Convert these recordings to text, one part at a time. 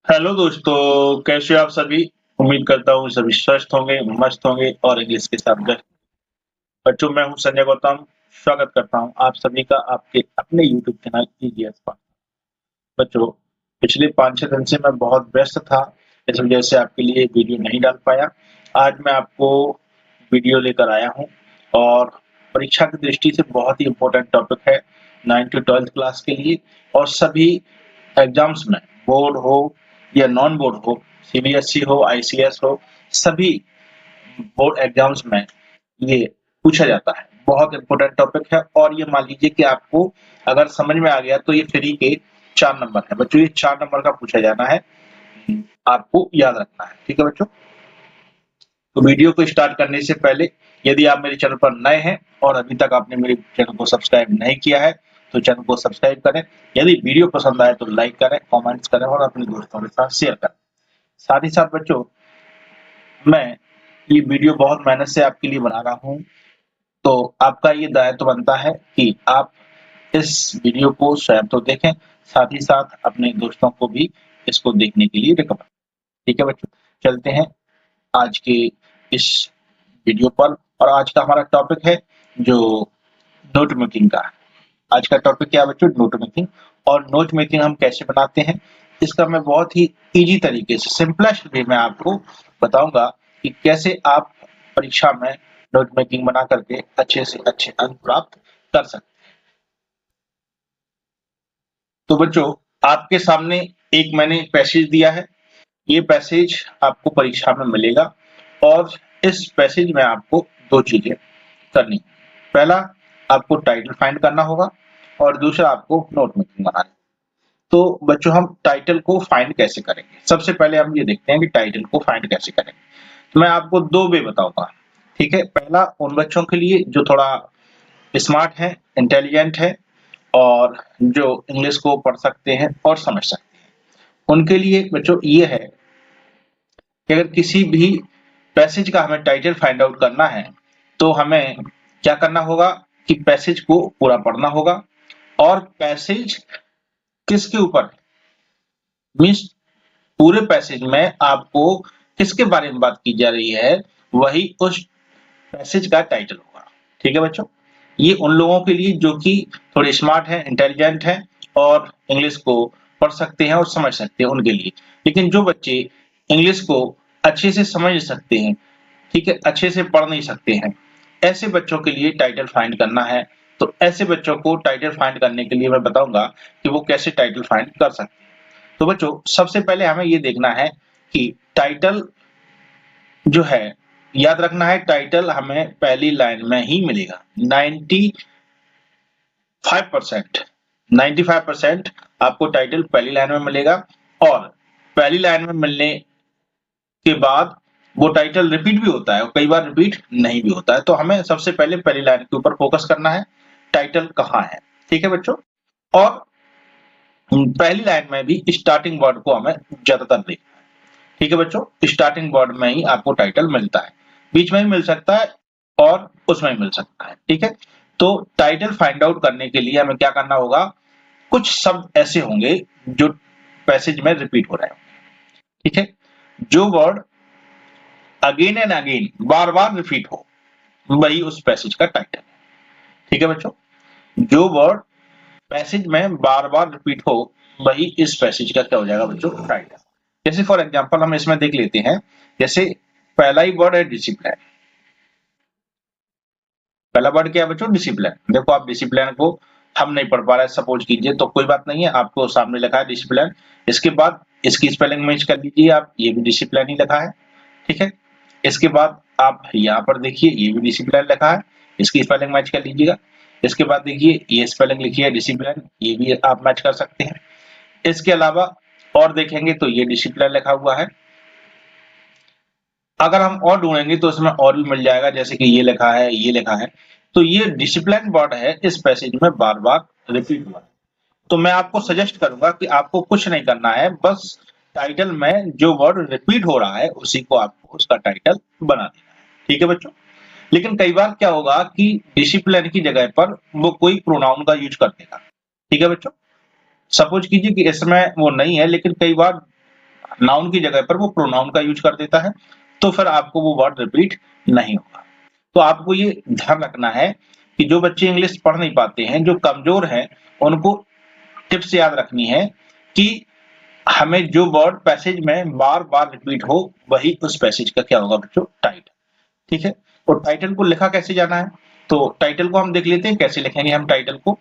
Hello दोस्तों, कैसे हो आप सभी। उम्मीद करता हूँ सभी स्वस्थ होंगे, मस्त होंगे और इंग्लिश के साथ व्यस्त। बच्चों, मैं हूँ संजय गौतम। स्वागत करता हूँ आप सभी का आपके अपने यूट्यूब चैनल ईजीएस पर। बच्चों, पिछले 5-6 दिन से मैं बहुत व्यस्त था, इस वजह से आपके लिए वीडियो नहीं डाल पाया। आज मैं आपको वीडियो लेकर आया हूँ और परीक्षा की दृष्टि से बहुत ही इम्पोर्टेंट टॉपिक है 9th to 12th क्लास के लिए। और सभी एग्जाम्स में, बोर्ड हो या नॉन बोर्ड हो, सीबीएसई हो, आईसीएस हो, सभी बोर्ड एग्जाम्स में ये पूछा जाता है। बहुत इंपॉर्टेंट टॉपिक है और ये मान लीजिए कि आपको अगर समझ में आ गया तो ये फ्री के 4 नंबर है। बच्चों, ये 4 नंबर का पूछा जाना है, आपको याद रखना है। ठीक है बच्चों, तो वीडियो को स्टार्ट करने से पहले यदि आप मेरे चैनल पर नए हैं और अभी तक आपने मेरे चैनल को सब्सक्राइब नहीं किया है तो चैनल को सब्सक्राइब करें। यदि वीडियो पसंद आए तो लाइक करें, कमेंट्स करें और अपने दोस्तों के साथ शेयर करें। साथ ही साथ बच्चों, मैं ये वीडियो बहुत मेहनत से आपके लिए बना रहा हूँ, तो आपका ये दायित्व बनता है कि आप इस वीडियो को स्वयं तो देखें, साथ ही साथ अपने दोस्तों को भी इसको देखने के लिए रिकमेंड। ठीक है बच्चों, चलते हैं आज के इस वीडियो पर। और आज का हमारा टॉपिक है जो नोट मेकिंग का है। आज का टॉपिक क्या है बच्चों? Note making. और नोट मेकिंग हम कैसे बनाते हैं, इसका मैं बहुत ही इजी तरीके से, सिंपलेस्ट वे में आपको बताऊंगा कि कैसे आप परीक्षा में नोट मेकिंग बना करके अच्छे से अच्छे अंक प्राप्त कर सकते हैं। तो बच्चों, आपके सामने एक मैंने पैसेज दिया है। ये पैसेज आपको परीक्षा में मिलेगा और इस पैसेज में आपको दो चीजें करनी है। पहला, आपको टाइटल फाइंड करना होगा और दूसरा आपको नोट मेकिंग बनानी है। तो बच्चों, हम टाइटल को फाइंड कैसे करेंगे? सबसे पहले हम ये देखते हैं कि टाइटल को फाइंड कैसे करेंगे। तो मैं आपको दो वे बताऊंगा। ठीक है, पहला उन बच्चों के लिए जो थोड़ा स्मार्ट है, इंटेलिजेंट है और जो इंग्लिश को पढ़ सकते हैं और समझ सकते हैं, उनके लिए बच्चों ये है कि अगर किसी भी पैसेज का हमें टाइटल फाइंड आउट करना है तो हमें क्या करना होगा कि पैसेज को पूरा पढ़ना होगा। और पैसेज किसके ऊपर, मीन्स पूरे पैसेज में आपको किसके बारे में बात की जा रही है, वही उस पैसेज का टाइटल होगा। ठीक है बच्चों, ये उन लोगों के लिए जो कि थोड़े स्मार्ट हैं, इंटेलिजेंट हैं और इंग्लिश को पढ़ सकते हैं और समझ सकते हैं, उनके लिए। लेकिन जो बच्चे इंग्लिश को अच्छे से समझ सकते हैं, ठीक है, अच्छे से पढ़ नहीं सकते हैं, ऐसे बच्चों के लिए टाइटल फाइंड करना है। तो ऐसे बच्चों को टाइटल फाइंड करने के लिए मैं बताऊंगा कि वो कैसे टाइटल फाइंड कर सकते हैं। तो बच्चों, सबसे पहले हमें ये देखना है कि टाइटल जो है, याद रखना है, टाइटल हमें पहली लाइन में ही मिलेगा। 95% 95% आपको टाइटल पहली लाइन में मिलेगा। और पहली लाइन में मिलने के बाद वो टाइटल रिपीट भी होता है और कई बार रिपीट नहीं भी होता है। तो हमें सबसे पहले पहली लाइन के ऊपर फोकस करना है, टाइटल कहाँ है। ठीक है बच्चों, और पहली लाइन में भी स्टार्टिंग वर्ड को हमें ज्यादातर देखना है। ठीक है बच्चों, स्टार्टिंग वर्ड में ही आपको टाइटल मिलता है, बीच में भी मिल सकता है और उसमें भी मिल सकता है। ठीक है, तो टाइटल फाइंड आउट करने के लिए हमें क्या करना होगा, कुछ शब्द ऐसे होंगे जो पैसेज में रिपीट हो रहे हैं। ठीक है, जो word again and again, bar bar repeat हो, वही उस पैसेज का टाइटल है। ठीक है बच्चों, जो वर्ड पैसेज में बार बार रिपीट हो, वही इस पैसेज का क्या हो जाएगा बच्चों, टाइटल। जैसे फॉर एग्जांपल हम इसमें देख लेते हैं, जैसे पहला ही वर्ड है डिसिप्लिन। पहला वर्ड क्या है बच्चों? डिसिप्लिन। देखो, आप डिसिप्लिन को हम नहीं पढ़ पा रहे, सपोज कीजिए, तो कोई बात नहीं है, आपको सामने लिखा है डिसिप्लिन। इसके बाद इसकी स्पेलिंग मैच कर लीजिए आप, ये भी डिसिप्लिन ही लिखा है। ठीक है, इसके बाद आप यहाँ पर देखिए, ये भी डिसिप्लिन लिखा है, इसकी स्पेलिंग मैच कर लीजिएगा। इसके बाद देखिए, ये स्पेलिंग लिखी है डिसिप्लिन, ये भी आप मैच कर सकते हैं। इसके अलावा और देखेंगे तो ये डिसिप्लिन लिखा हुआ है। अगर हम और ढूंढेंगे तो इसमें और भी मिल जाएगा, जैसे कि ये लिखा है, ये लिखा है। तो ये डिसिप्लिन वर्ड है, इस पैसेज में बार बार रिपीट हुआ है। तो मैं आपको सजेस्ट करूंगा कि आपको कुछ नहीं करना है, बस टाइटल में जो वर्ड रिपीट हो रहा है उसी को आपको उसका टाइटल बना देना है। ठीक है बच्चों, लेकिन कई बार क्या होगा कि डिसिप्लिन की जगह पर वो कोई प्रोनाउन का यूज कर देगा। ठीक है बच्चों, सपोज कीजिए कि इसमें वो नहीं है, लेकिन कई बार नाउन की जगह पर वो प्रोनाउन का यूज कर देता है, तो फिर आपको वो वर्ड रिपीट नहीं होगा। तो आपको ये ध्यान रखना है कि जो बच्चे इंग्लिश पढ़ नहीं पाते हैं, जो कमजोर हैं, उनको टिप्स याद रखनी है कि हमें जो वर्ड पैसेज में बार-बार रिपीट हो, वही उस पैसेज का क्या होगा बच्चों, टाइटल। ठीक है? और टाइटल को लिखा कैसे जाना है? तो टाइटल को हम देख लेते हैं, कैसे लिखेंगे हम टाइटल को।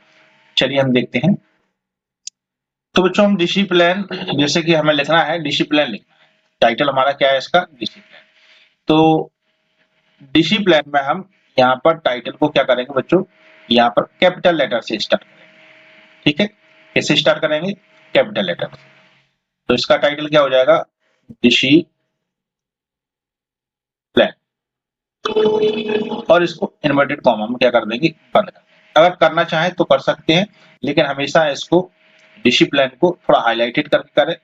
चलिए हम देखते हैं। तो बच्चों हम डिसिप्लिन, जैसे कि हमें लिखना है डिसिप्लिन लिखना है। टाइटल हमारा क्या है इसका? डिसिप्लिन। तो डिसिप्लिन में हम यहाँ पर टाइटल को क्या करेंगे बच्चों? यहाँ पर कैपिटल लेटर से स्टार्ट करेंगे। ठीक है? कैसे स्टार्ट करेंगे? Capital letter. तो इसका टाइटल क्या हो जाएगा? डिसिप्लिन। और इसको इन्वर्टेड कॉमा में क्या कर देंगे? बंद कर देंगे। अगर करना चाहें तो कर सकते हैं, लेकिन हमेशा इसको डिसिप्लिन को थोड़ा हाईलाइटेड करके करें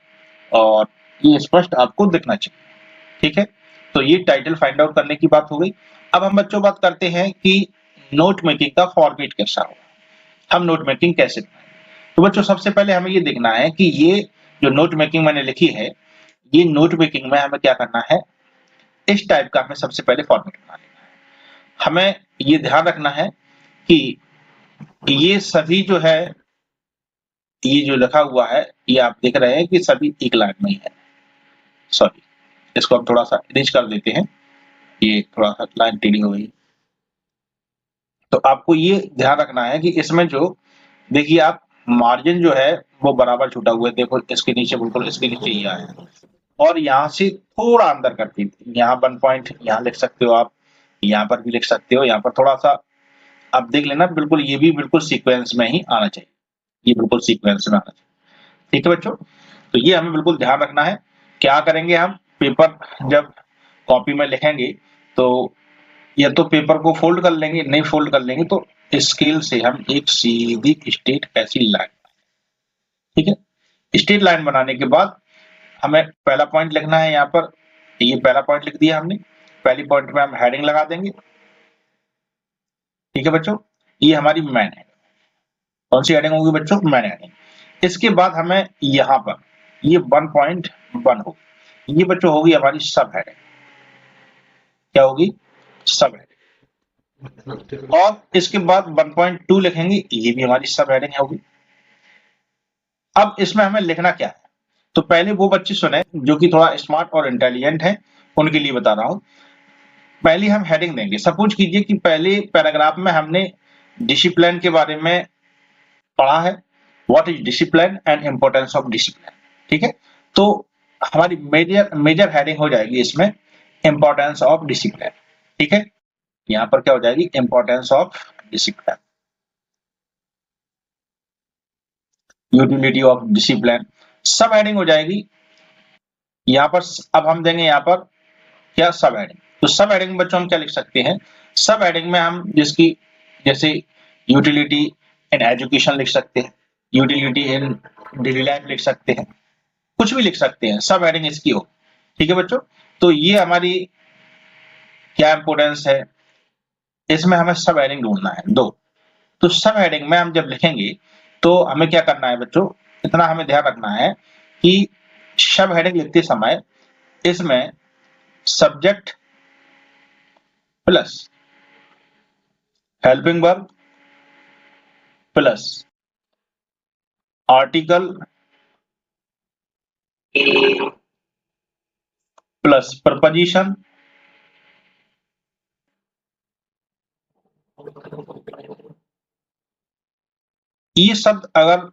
और ये स्पष्ट आपको दिखना चाहिए। ठीक है? तो ये टाइटल फाइंड आउट करने की बात हो गई। अब हम बच्चों बात करते हैं कि नोट मेकिंग का फॉर्मेट कैसा होगा, हम नोट मेकिंग कैसे बनाएंगे। तो बच्चों सबसे पहले हमें ये देखना है कि ये जो नोट मेकिंग मैंने लिखी है, ये नोट मेकिंग में हमें क्या करना है, इस टाइप का हमें सबसे पहले फॉर्मेट बना लेना है। हमें ये ध्यान रखना है कि ये सभी जो है, ये जो लिखा हुआ है, ये आप देख रहे हैं कि सभी एक लाइन में ही है। सॉरी, इसको हम थोड़ा सा इरेज कर देते हैं, ये थोड़ा सा लाइन टेढ़ी हो गई। तो आपको ये ध्यान रखना है कि इसमें जो, देखिए आप मार्जिन जो है वो बराबर छूटा हुआ है, देखो इसके नीचे, बिल्कुल इसके नीचे ही आया, और यहाँ से थोड़ा अंदर करके यहाँ 1 पॉइंट यहाँ लिख सकते हो आप, यहाँ पर भी लिख सकते हो, यहाँ पर थोड़ा सा आप देख लेना, बिल्कुल ये भी बिल्कुल सीक्वेंस में ही आना चाहिए, ये बिल्कुल सीक्वेंस में आना चाहिए। ठीक है बच्चों? तो ये हमें बिल्कुल ध्यान रखना है। क्या करेंगे हम, पेपर जब कॉपी में लिखेंगे तो या तो पेपर को फोल्ड कर लेंगे, नहीं फोल्ड कर लेंगे तो स्केल से हम एक सीधी स्ट्रेट ऐसी लाइन, ठीक है, स्ट्रेट लाइन बनाने के बाद हमें पहला पॉइंट लिखना है। यहाँ पर ये पहला पॉइंट लिख दिया हमने, पहली पॉइंट में हम हेडिंग लगा देंगे। ठीक है बच्चों? ये हमारी मैन है। कौन सी हेडिंग होगी बच्चों? Man heading. इसके बाद हमें यहाँ पर ये 1.1 होगी, ये बच्चों होगी हमारी सब हेडिंग। क्या होगी? सब हेडिंग। और इसके बाद 1.2 लिखेंगे, ये भी हमारी सब हेडिंग होगी। अब इसमें हमें लिखना क्या है, तो पहले वो बच्चे सुने जो कि थोड़ा स्मार्ट और इंटेलिजेंट है, उनके लिए बता रहा हूं। पहले हम हेडिंग देंगे। सपोज कीजिए कि पहले पैराग्राफ में हमने डिसिप्लिन के बारे में पढ़ा है, what is discipline and importance of discipline. ठीक है? तो हमारी मेजर हेडिंग हो जाएगी इसमें इंपॉर्टेंस ऑफ डिसिप्लिन। ठीक है? यहां पर क्या हो जाएगी? Importance of discipline, utility of discipline, सब हेडिंग हो जाएगी। यहां पर अब हम देंगे यहां पर क्या? सब हेडिंग। तो सब हेडिंग में बच्चों हम क्या लिख सकते हैं? सब हेडिंग में हम जिसकी, जैसे यूटिलिटी इन एजुकेशन लिख सकते हैं, यूटिलिटी इन डेली लाइफ लिख सकते हैं, कुछ भी लिख सकते हैं, सब हेडिंग इसकी हो। ठीक है बच्चों? तो ये हमारी क्या इंपोर्टेंस है, इसमें हमें सब हेडिंग ढूंढना है 2। तो सब हेडिंग में हम जब लिखेंगे तो हमें क्या करना है बच्चों, इतना हमें ध्यान रखना है कि सब हेडिंग लिखते समय इसमें subject plus helping verb plus article plus preposition ये शब्द अगर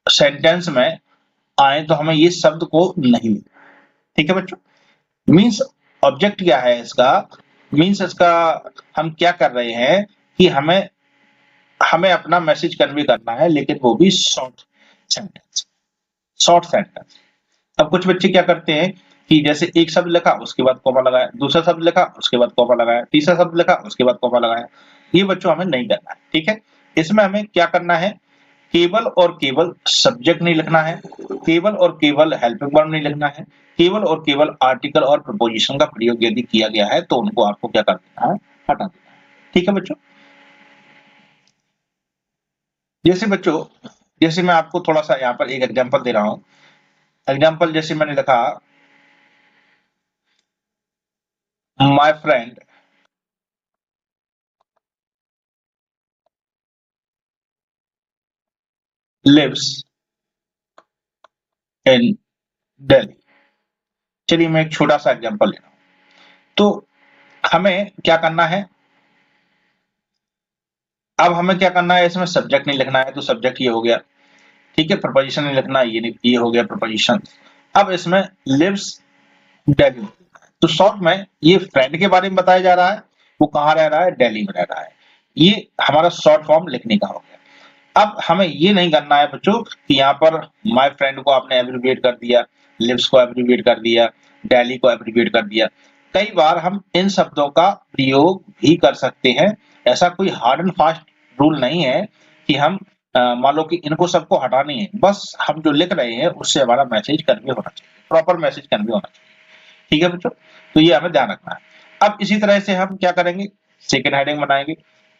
सेंटेंस में आए तो हमें ये शब्द को नहीं लिखना। ठीक है बच्चों? मीन्स ऑब्जेक्ट क्या है इसका, मीन्स इसका हम क्या कर रहे हैं कि हमें हमें अपना मैसेज कन्वे करना है, लेकिन वो भी शॉर्ट सेंटेंस, शॉर्ट सेंटेंस। अब कुछ बच्चे क्या करते हैं कि जैसे एक शब्द लिखा उसके बाद कॉमा लगाया, दूसरा शब्द लिखा उसके बाद कॉमा लगाया, तीसरा शब्द लिखा उसके बाद कॉमा लगाया। ये बच्चों हमें नहीं करना है। ठीक है? इसमें हमें क्या करना है, केवल और केवल सब्जेक्ट नहीं लिखना है, केवल और केवल हेल्पिंग वर्ब नहीं लिखना है, केवल और केवल आर्टिकल और प्रपोजिशन का प्रयोग यदि किया गया है तो उनको आपको क्या कर देना है? हटा देना है। ठीक है बच्चों? जैसे बच्चों, जैसे मैं आपको थोड़ा सा यहाँ पर एक एग्जांपल दे रहा हूं। एग्जाम्पल जैसे मैंने लिखा my friend lives in Delhi. चलिए मैं एक छोटा सा एग्जाम्पल ले रहा हूं। तो हमें क्या करना है, अब हमें क्या करना है, इसमें सब्जेक्ट नहीं लिखना है, तो सब्जेक्ट ये हो गया, ठीक है। प्रपोजिशन नहीं लिखना, ये हो गया प्रपोजिशन। अब इसमें लिव्स दिल्ली, तो शॉर्ट में ये फ्रेंड के बारे में बताया जा रहा है, वो कहाँ रह रहा है, दिल्ली में रह रहा है। ये हमारा शॉर्ट फॉर्म लिखने का हो गया। अब हमें ये नहीं करना है बच्चों कि यहाँ पर माय फ्रेंड को आपने एब्रिविएट कर दिया, लिव्स को एब्रिविएट कर दिया, दिल्ली को एब्रिविएट कर दिया। कई बार हम इन शब्दों का प्रयोग भी कर सकते हैं। ऐसा कोई हार्ड एंड फास्ट रूल नहीं है कि हम मान लो कि इनको सबको हटानी है, बस हम जो लिख रहे हैं उससे हमारा मैसेज कन्वे होना चाहिए, प्रॉपर मैसेज कन्वे होना चाहिए, ठीक है बच्चों। तो ये हमें ध्यान रखना है। अब इसी तरह से हम क्या करेंगे, सेकंड हेडिंग बनाएंगे।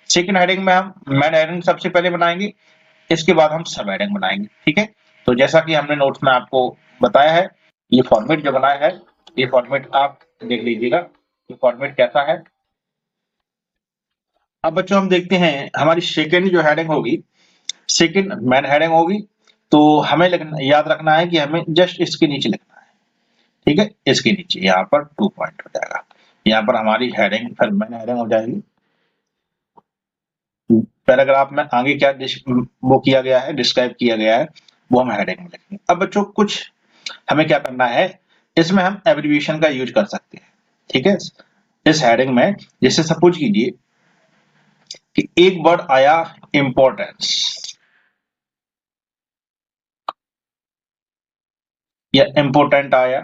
सेकंड हेडिंग में हम मेन हेडिंग सबसे पहले बनाएंगे, इसके बाद हम सब हेडिंग बनाएंगे, ठीक है। तो जैसा कि हमने नोट्स में आपको बताया है, ये फॉर्मेट जो बनाया है, ये फॉर्मेट आप देख लीजिएगा, ये फॉर्मेट कैसा है। अब बच्चों हम देखते हैं हमारी सेकंड जो हेडिंग होगी, सेकंड मेन हेडिंग होगी, तो हमें याद रखना है कि हमें जस्ट इसके नीचे लिखना है, ठीक है। इसके नीचे यहाँ पर 2 पॉइंट हो जाएगा, यहाँ पर हमारी हेडिंग फिर मेन हेडिंग हो जाएगी। पैराग्राफ में आगे क्या वो किया गया है, डिस्क्राइब किया गया है, वो हम हेडिंग में लिखेंगे। अब बच्चों कुछ हमें क्या करना है, इसमें हम एब्रिविएशन का यूज कर सकते हैं, ठीक है। इस हेडिंग में जैसे सपोज कीजिए कि एक वर्ड आया इंपॉर्टेंस या इंपॉर्टेंट आया,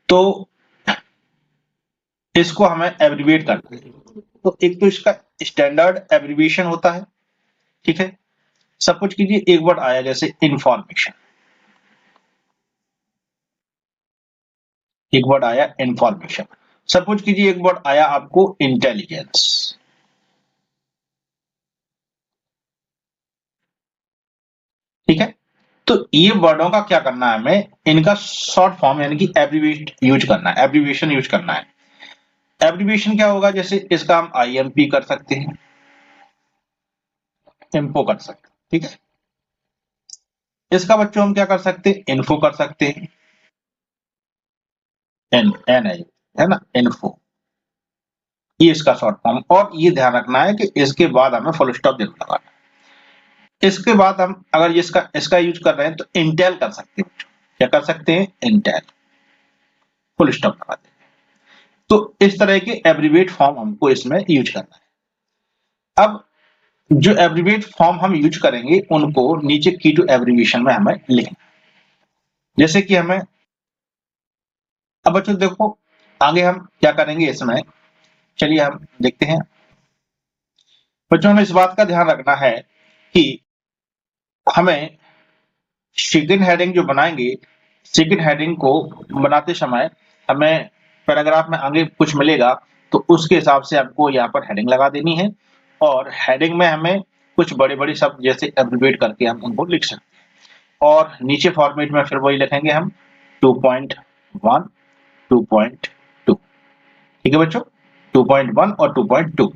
तो इसको हमें एब्रिविएट करते हैं। तो एक तो इसका स्टैंडर्ड एब्रिविएशन होता है, ठीक है। सपोज कीजिए एक वर्ड आया जैसे इंफॉर्मेशन, एक वर्ड आया इंफॉर्मेशन। सपोज कीजिए एक वर्ड आया आपको इंटेलिजेंस, ठीक है। तो ये वर्डों का क्या करना है, हमें इनका शॉर्ट फॉर्म यानी कि एब्रिविएट यूज करना है, एब्रिविएशन यूज करना है। एब्रिविएशन क्या होगा, जैसे इसका हम आईएमपी कर सकते हैं, इम्पो कर सकते हैं, ठीक है। इसका बच्चों हम क्या कर सकते हैं, इन्फो कर सकते हैं, एन एन आई है ना, इन्फो, ये इसका शॉर्ट फॉर्म। और ये ध्यान रखना है कि इसके बाद हमें फुल स्टॉप जरूर लगाना है। इसके बाद हम अगर इसका इसका यूज कर रहे हैं तो इंटेल कर सकते हैं, क्या कर सकते हैं, इंटेल, फुल स्टॉप लगा दें। तो इस तरह के एब्रिविएट फॉर्म हमको इसमें यूज करना है। अब जो एब्रिविएट फॉर्म हम यूज करेंगे उनको नीचे की टू एब्रिविएशन में हमें लिखना, जैसे कि हमें, अब बच्चों देखो आगे हम क्या करेंगे इसमें, चलिए हम देखते हैं। बच्चों हमें इस बात का ध्यान रखना है कि हमें सेकंड हेडिंग जो बनाएंगे, सेकंड हेडिंग को बनाते समय हमें पैराग्राफ में आगे कुछ मिलेगा तो उसके हिसाब से आपको यहाँ पर हेडिंग लगा देनी है। और हेडिंग में हमें कुछ बड़े-बड़े शब्द जैसे एब्रिविएट करके हम उनको लिख सकते हैं। और नीचे फॉर्मेट में फिर वही लिखेंगे हम 2.1, 2.2, ठीक है बच्चों, 2.1 और 2.2।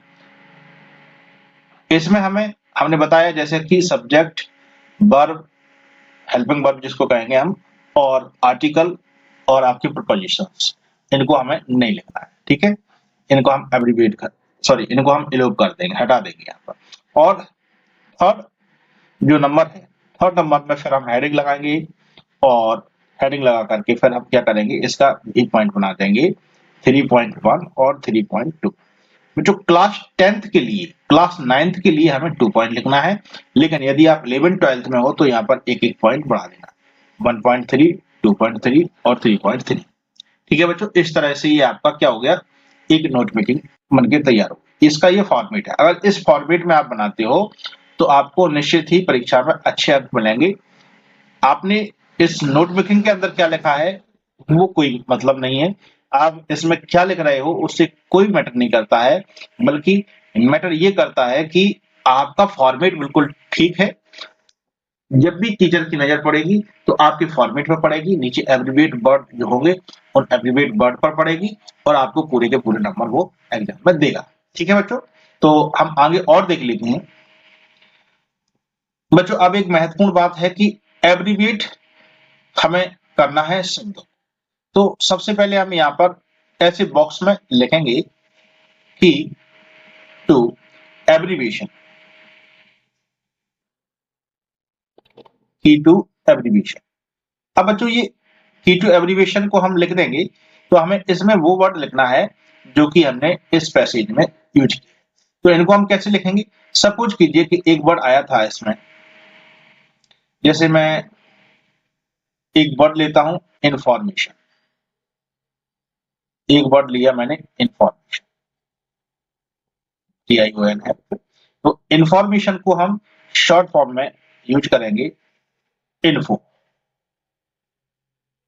इसमें हमने बताया जैसे कि सब्जेक्ट, वर्ब, हेल्पिंग वर्ब जिसको कहेंगे हम, और आर्टिकल और आपके प्रपोजिशंस, इनको हमें नहीं लिखना है, ठीक है। इनको हम एब्रिविएट कर, सॉरी इनको हम इलोप कर देंगे, हटा देंगे यहाँ पर। और थर्ड जो नंबर है, थर्ड नंबर में फिर हम हेडिंग लगाएंगे, और हेडिंग लगा करके फिर हम क्या करेंगे, इसका एक पॉइंट बना देंगे 3.1 और 3.2। जो क्लास 10th के लिए, क्लास 9th के लिए हमें 2 पॉइंट लिखना है, लेकिन यदि आप 11th-12th में हो तो यहाँ पर एक एक पॉइंट बढ़ा देना, 1.3, 2.3 और 3.3, ठीक है बच्चों। इस तरह से ये आपका क्या हो गया, एक नोट मेकिंग बनके तैयार हो। इसका ये फॉर्मेट है। अगर इस फॉर्मेट में आप बनाते हो तो आपको निश्चित ही परीक्षा में अच्छे अंक मिलेंगे। आपने इस नोट मेकिंग के अंदर क्या लिखा है वो कोई मतलब नहीं है, आप इसमें क्या लिख रहे हो उससे कोई मैटर नहीं करता है, बल्कि मैटर ये करता है कि आपका फॉर्मेट बिल्कुल ठीक है, जब भी टीचर की नजर पड़ेगी तो आपके फॉर्मेट पर पड़ेगी, नीचे एब्रिविएट वर्ड जो होंगे उन एब्रिविएट वर्ड पर पड़ेगी और आपको पूरे के पूरे नंबर वो एग्जाम में देगा। ठीक है बच्चों, तो हम आगे और देख लेते हैं। बच्चों अब एक महत्वपूर्ण बात है कि एब्रिविएट हमें करना है शब्दों। तो सबसे पहले हम यहाँ पर ऐसे बॉक्स में लिखेंगे की टू एब्रिविएशन, की टू एब्रिविएशन। अब बच्चों ये की टू एब्रिविएशन को हम लिख देंगे तो हमें इसमें वो वर्ड लिखना है जो कि हमने इस पैसेज में यूज किया। तो इनको हम कैसे लिखेंगे? सपोज कीजिए कि एक वर्ड आया था इसमें, जैसे मैं एक वर्ड लेता हूं इंफॉर्मेशन, एक वर्ड लिया मैंने इंफॉर्मेशन, TION है। तो इंफॉर्मेशन को हम शॉर्ट फॉर्म में यूज करेंगे इन्फो।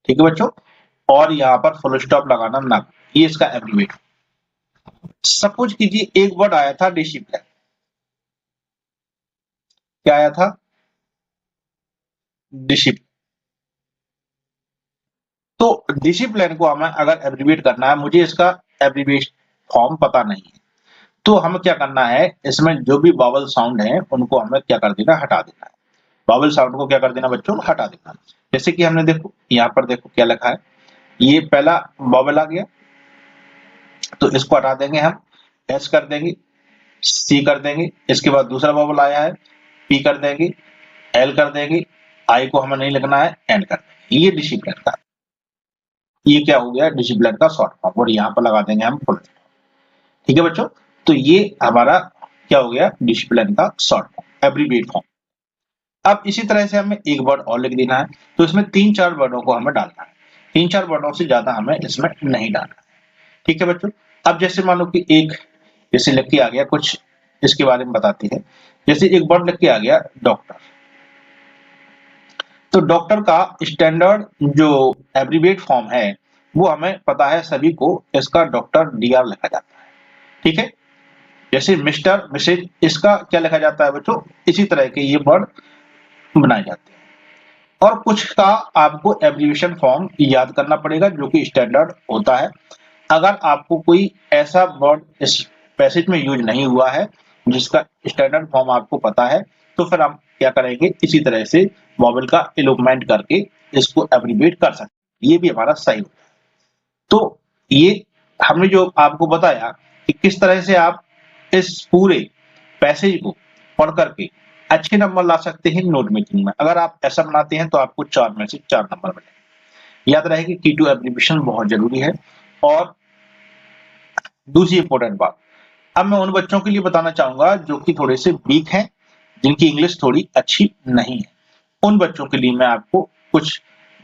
ठीक है बच्चों, और यहां पर फुल स्टॉप लगाना ना, ये इसका एब्रिविएट। सपोज कीजिए एक वर्ड आया था डिसिप्लिन, क्या आया था? डिसिप्लिन। तो डिसिप्लिन को हमें अगर एब्रिविएट करना है, मुझे इसका एब्रिविएट फॉर्म पता नहीं है, तो हमें क्या करना है, इसमें जो भी वॉवल साउंड है उनको हमें क्या कर देना, हटा देना है। वॉवल साउंड को क्या कर देना बच्चों, हटा देना। जैसे कि हमने देखो यहाँ पर देखो क्या लिखा है, ये पहला वॉवल आ गया तो इसको हटा देंगे हम, एस कर देंगे, सी कर देंगे, इसके बाद दूसरा वॉवल आया है, पी कर देंगे, एल कर देंगे, आई को हमें नहीं लिखना है, एंड कर देंगे। ये डिसिप्लिन का, ये क्या हो गया, डिसिप्लिन का शॉर्ट फॉर्म, और यहाँ पर लगा देंगे हम फुल। ठीक है बच्चों, तो ये हमारा क्या हो गया, डिसिप्लिन का शॉर्ट फॉर्म, एब्रिविएट फॉर्म। अब इसी तरह से हमें एक वर्ड और लिख देना है, तो इसमें 3-4 वर्डों को हमें डालना है, 3-4 वर्डों से ज्यादा हमें इसमें नहीं डालना है। ठीक है बच्चों, अब जैसे मान लो कि एक जैसे लिख के आ गया, कुछ इसके बारे में बताते हैं। जैसे एक वर्ड लिख के आ गया डॉक्टर, तो डॉक्टर का स्टैंडर्ड जो एब्रिविएट फॉर्म है वो हमें पता है सभी को, इसका डॉक्टर DR लिखा जाता है। ठीक है, जैसे मिस्टर मिसेज, इसका क्या लिखा जाता है बच्चों, इसी तरह के ये वर्ड बनाए जाते हैं। और कुछ का आपको एब्रिविएशन फॉर्म याद करना पड़ेगा जो कि स्टैंडर्ड होता है। अगर आपको कोई ऐसा वर्ड इस पैसेज में यूज नहीं हुआ है जिसका स्टैंडर्ड फॉर्म आपको पता है, तो फिर हम क्या करेंगे, इसी तरह से वॉवेल का एलोपमेंट करके इसको एब्रिविएट कर सकते हैं, ये भी हमारा सही होता है। तो ये हमने जो आपको बताया कि किस तरह से आप इस पूरे पैसेज को पढ़ करके अच्छे नंबर ला सकते हैं नोट मेकिंग में। अगर आप ऐसा बनाते हैं तो आपको 4 में से 4 नंबर मिलेंगे। याद रहे कि की टू एब्रिविएशन बहुत जरूरी है। और दूसरी इंपॉर्टेंट बात, अब मैं उन बच्चों के लिए बताना चाहूंगा जो कि थोड़े से वीक हैं, जिनकी इंग्लिश थोड़ी अच्छी नहीं है। उन बच्चों के लिए मैं आपको कुछ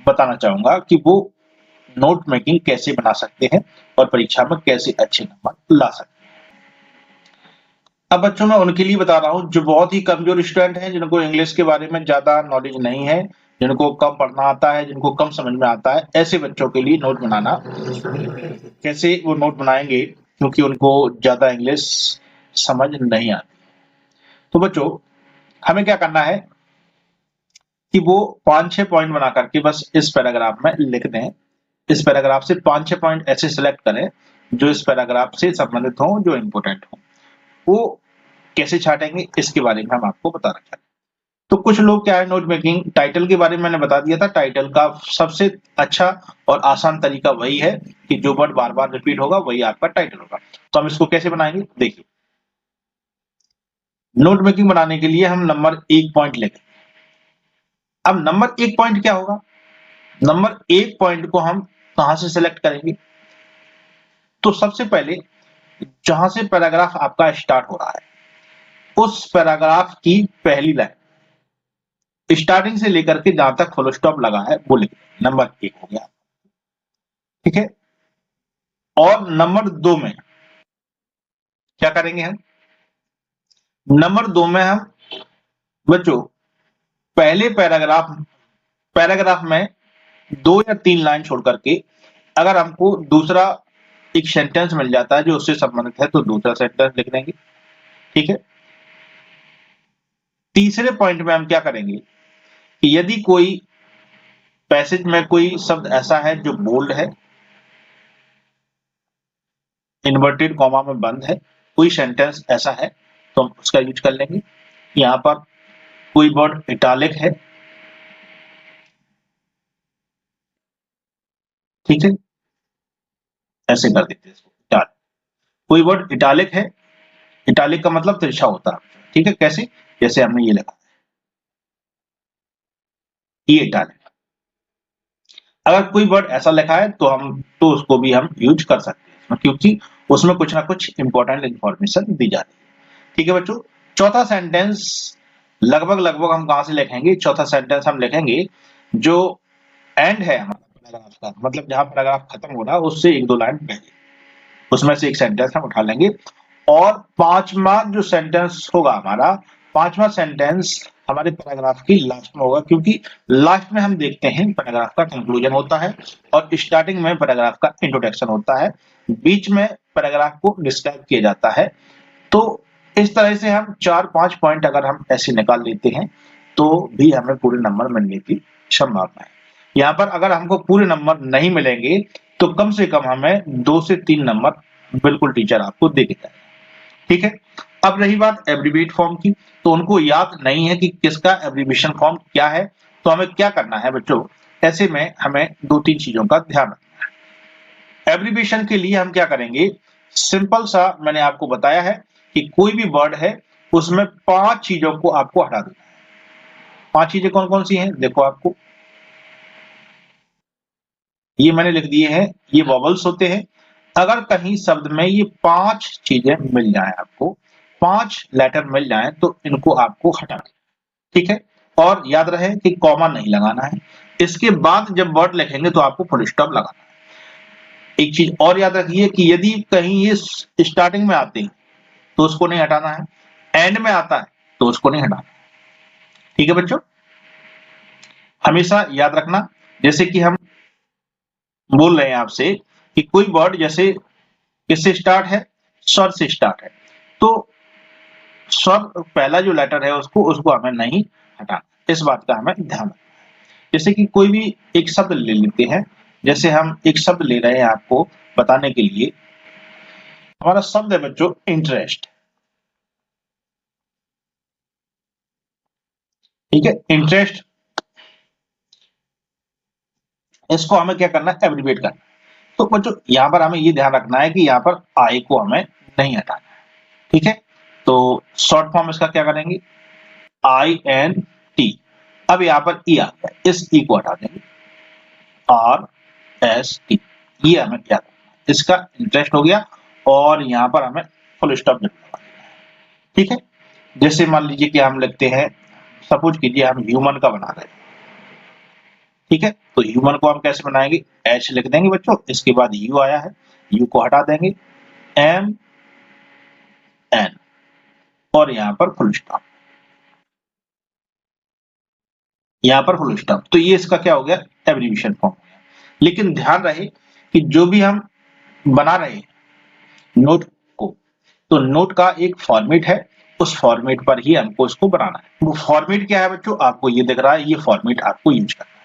बताना चाहूंगा कि वो नोट मेकिंग कैसे बना सकते हैं और परीक्षा में कैसे अच्छे नंबर ला सकते हैं। अब बच्चों मैं उनके लिए बता रहा हूं जो बहुत ही कमजोर स्टूडेंट हैं, जिनको इंग्लिश के बारे में ज्यादा नॉलेज नहीं है, जिनको कम पढ़ना आता है, जिनको कम समझ में आता है, ऐसे बच्चों के लिए नोट बनाना, कैसे वो नोट बनाएंगे क्योंकि उनको ज्यादा इंग्लिश समझ नहीं आती। तो बच्चों हमें क्या करना है कि वो 5-6 पॉइंट बना करके बस इस पैराग्राफ में लिख दें। इस पैराग्राफ से 5-6 पॉइंट ऐसे सिलेक्ट करें जो इस पैराग्राफ से संबंधित हों, जो इंपॉर्टेंट हो। वो कैसे छाटेंगे इसके बारे में हम आपको बताना चाहते हैं। तो कुछ लोग क्या है, नोट मेकिंग टाइटल के बारे में मैंने बता दिया था। टाइटल का सबसे अच्छा और आसान तरीका वही है कि जो वर्ड बार बार रिपीट होगा वही आपका टाइटल होगा। तो हम इसको कैसे बनाएंगे, देखिए। नोट मेकिंग बनाने के लिए हम नंबर 1 पॉइंट लेंगे। अब नंबर 1 पॉइंट क्या होगा, नंबर 1 पॉइंट को हम कहां से सिलेक्ट करेंगे, तो सबसे पहले जहां से पैराग्राफ आपका स्टार्ट हो रहा है उस पैराग्राफ की पहली लाइन, स्टार्टिंग से लेकर के जहां तक फुल स्टॉप लगा है वो लिख, नंबर 1 हो गया। ठीक है, और नंबर 2 में क्या करेंगे हम, नंबर 2 में हम बच्चों पहले पैराग्राफ पैराग्राफ में 2 या 3 लाइन छोड़ करके अगर हमको दूसरा एक सेंटेंस मिल जाता है जो उससे संबंधित है तो दूसरा सेंटेंस लिख देंगे। ठीक है, तीसरे पॉइंट में हम क्या करेंगे, कि यदि कोई पैसेज में कोई शब्द ऐसा है जो बोल्ड है, इन्वर्टेड कॉमा में बंद है, कोई सेंटेंस ऐसा है तो हम उसका यूज कर लेंगे। यहाँ पर कोई वर्ड इटालिक है, ठीक है, ऐसे कर देते हैं इसको इटालिक। कोई वर्ड इटालिक है, इटालिक का मतलब तिरछा होता है, ठीक है, कैसे, जैसे हमने ये लिखा, ये इटालिक। अगर कोई वर्ड ऐसा लिखा है तो उसको भी हम यूज कर सकते हैं, क्योंकि उसमें कुछ ना कुछ इंपॉर्टेंट इंफॉर्मेशन दी जाती है, ठीक है बच्चों। चौथा सेंटेंस लगभग हम कहां से लिखेंगे, चौथा सेंटेंस हम लिखेंगे जो एंड है हमारा पैराग्राफ का, मतलब जहां पैराग्राफ खत्म हो रहा है उससे एक दो लाइन पहले, उसमें से एक सेंटेंस हम उठा लेंगे। और पांचवा जो सेंटेंस होगा हमारा, पांचवा सेंटेंस हमारे पैराग्राफ की लास्ट में होगा, क्योंकि लास्ट में हम देखते हैं पैराग्राफ का कंक्लूजन होता है और स्टार्टिंग में पैराग्राफ का इंट्रोडक्शन होता है, बीच में पैराग्राफ को डिस्क्राइब किया जाता है। तो इस तरह से हम 4-5 पॉइंट अगर हम ऐसे निकाल लेते हैं तो भी हमें पूरे नंबर मिलने की संभावना है। यहाँ पर अगर हमको पूरे नंबर नहीं मिलेंगे तो कम से कम हमें 2 से 3 नंबर बिल्कुल टीचर आपको दे देता है, ठीक है। अब रही बात एब्रीविएट फॉर्म की, तो उनको याद नहीं है कि किसका एब्रीविएशन फॉर्म क्या है, तो हमें क्या करना है बच्चों, ऐसे में हमें 2-3 चीजों का ध्यान रखना है। एब्रीविएशन के लिए हम क्या करेंगे, सिंपल सा मैंने आपको बताया है कि कोई भी वर्ड है उसमें 5 चीजों को आपको हटा देना है। 5 चीजें कौन कौन सी हैं, देखो आपको ये मैंने लिख दिए हैं, ये वॉवल्स होते हैं। अगर कहीं शब्द में ये 5 चीजें मिल जाएं, आपको 5 लेटर मिल जाएं तो इनको आपको हटा दें, ठीक है। और याद रहे कि कॉमा नहीं लगाना है, इसके बाद जब वर्ड लिखेंगे तो आपको फुल स्टॉप लगाना है। एक चीज और याद रखिए कि यदि कहीं ये स्टार्टिंग में आते हैं तो उसको नहीं हटाना है, एंड में आता है तो उसको नहीं हटाना, ठीक है बच्चों। हमेशा याद रखना, जैसे कि हम बोल रहे हैं आपसे कि कोई वर्ड जैसे किससे स्टार्ट है, स्वर से स्टार्ट है, तो स्वर पहला जो लेटर है उसको हमें नहीं हटाना, इस बात का हमें ध्यान रखना है। जैसे कि कोई भी एक शब्द ले लेते हैं, जैसे हम एक शब्द ले रहे हैं आपको बताने के लिए, हमारा शब्द है बच्चों इंटरेस्ट, ठीक है, इंटरेस्ट, इसको हमें क्या करना है, एब्रीविएट करना है। तो बच्चों यहाँ पर हमें ये ध्यान रखना है कि यहाँ पर आई को हमें नहीं हटाना है, ठीक है। तो शॉर्ट फॉर्म इसका क्या करेंगे, INT। अब यहाँ पर ई आ गया, इस ई को हटा देंगे, RST, ये हमें क्या करना है, इसका इंटरेस्ट हो गया और यहाँ पर हमें फुल स्टॉप लगा देना है, ठीक है। जैसे मान लीजिए कि हम लिखते हैं, सपोज कीजिए हम ह्यूमन का बना रहे हैं, ठीक है, तो ह्यूमन को हम कैसे बनाएंगे, H लिख देंगे बच्चों, इसके बाद U आया है, U को हटा देंगे, MN और यहाँ पर फुल स्टॉप, यहाँ पर फुल स्टॉप। तो ये इसका क्या हो गया, एब्रीविएशन फॉर्म हो गया। लेकिन ध्यान रहे कि जो भी हम बना रहे हैं नोट को, तो नोट का एक फॉर्मेट है, उस फॉर्मेट पर ही हमको इसको बनाना है। वो फॉर्मेट क्या है बच्चों, आपको ये दिख रहा है, ये फॉर्मेट आपको यूज करना है,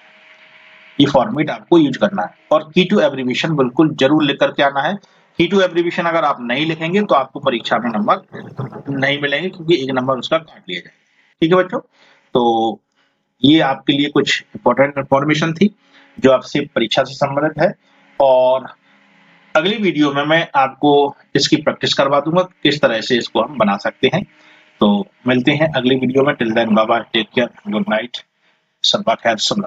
ये फॉर्मेट आपको यूज करना है। और की टू एब्रीविएशन बिल्कुल जरूर लिख करके आना है। की टू एब्रीविएशन अगर आप नहीं लिखेंगे तो आपको परीक्षा में नंबर नहीं मिलेंगे, क्योंकि एक नंबर उसका काट लिया जाएगा, ठीक है बच्चों। तो ये आपके लिए कुछ इंपॉर्टेंट इंफॉर्मेशन थी जो आपसे परीक्षा से संबंधित है, और अगली वीडियो में मैं आपको इसकी प्रैक्टिस करवा दूंगा किस तरह से इसको हम बना सकते हैं। तो मिलते हैं अगली वीडियो में, till then bye bye, take care, good night, सबका खैर, सुन